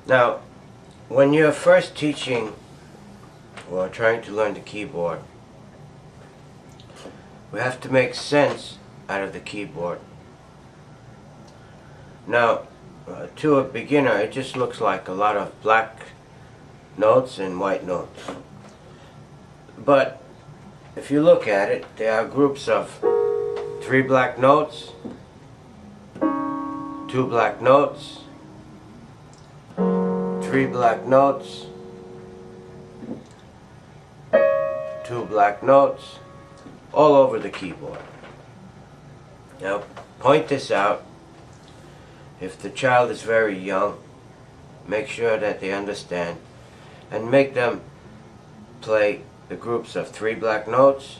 Now, when you're first teaching or trying to learn the keyboard, we have to make sense out of the keyboard. Now, to a beginner, it just looks like a lot of black notes and white notes. But if you look at it, there are groups of 3 black notes, 2 black notes, 3 black notes, 2 black notes, all over the keyboard. Now, point this out. If the child is very young, make sure that they understand and make them play the groups of 3 black notes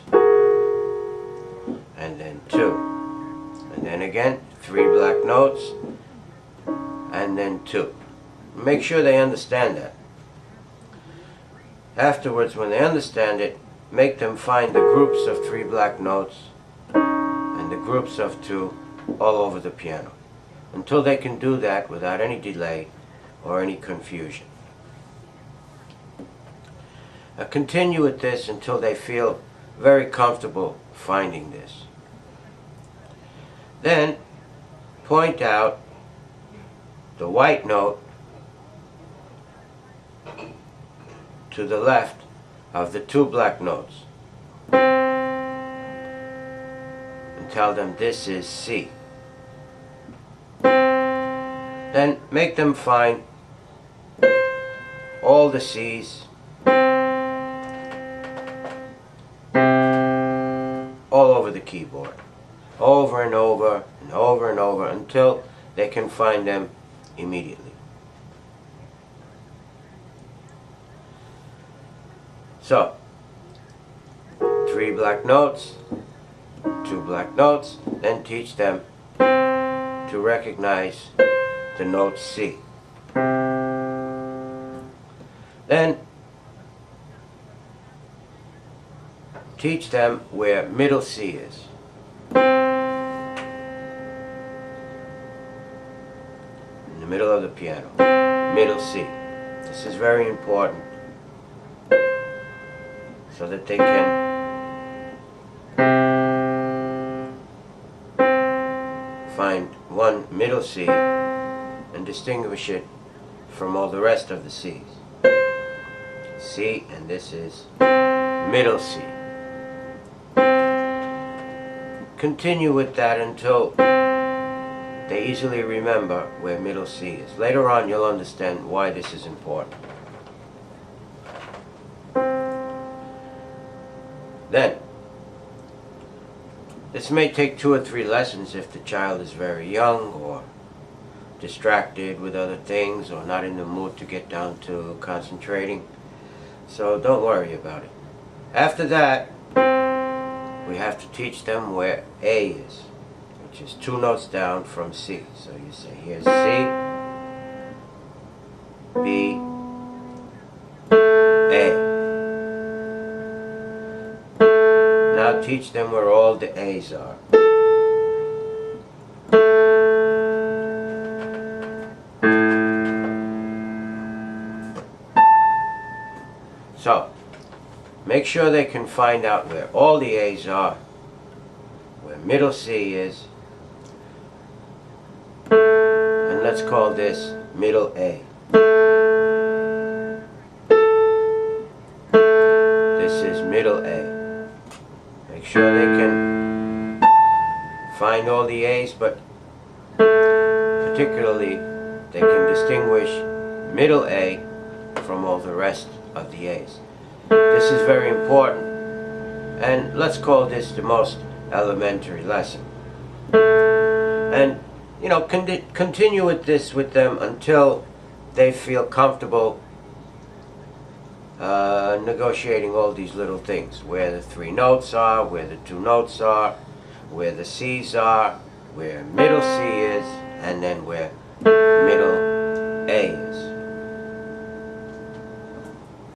and then 2, and then again 3 black notes and then 2. Make sure they understand that. Afterwards, when they understand it, make them find the groups of 3 black notes and the groups of 2 all over the piano, until they can do that without any delay or any confusion. Continue with this until they feel very comfortable finding this. Then point out the white note to the left of the 2 black notes and tell them this is C. Then make them find all the C's all over the keyboard, over and over and over and over, until they can find them immediately. So, 3 black notes, 2 black notes, then teach them to recognize the note C. Then teach them where middle C is. In the middle of the piano, middle C. This is very important so that they can find one middle C and distinguish it from all the rest of the C's. C, and this is middle C. Continue with that until they easily remember where middle C is. Later on you'll understand why this is important. Then, this may take 2 or 3 lessons if the child is very young or distracted with other things or not in the mood to get down to concentrating. So don't worry about it. After that, we have to teach them where A is, which is 2 notes down from C. So you say, here's C, B, A. Now teach them where all the A's are. So, make sure they can find out where all the A's are, where middle C is, and let's call this middle A. This is middle A. Make sure they can find all the A's, but particularly they can distinguish middle A from all the rest of the A's. This is very important, and let's call this the most elementary lesson. And you know, continue with this with them until they feel comfortable negotiating all these little things, where the 3 notes are, where the 2 notes are, where the C's are, where middle C is, and then where middle A is.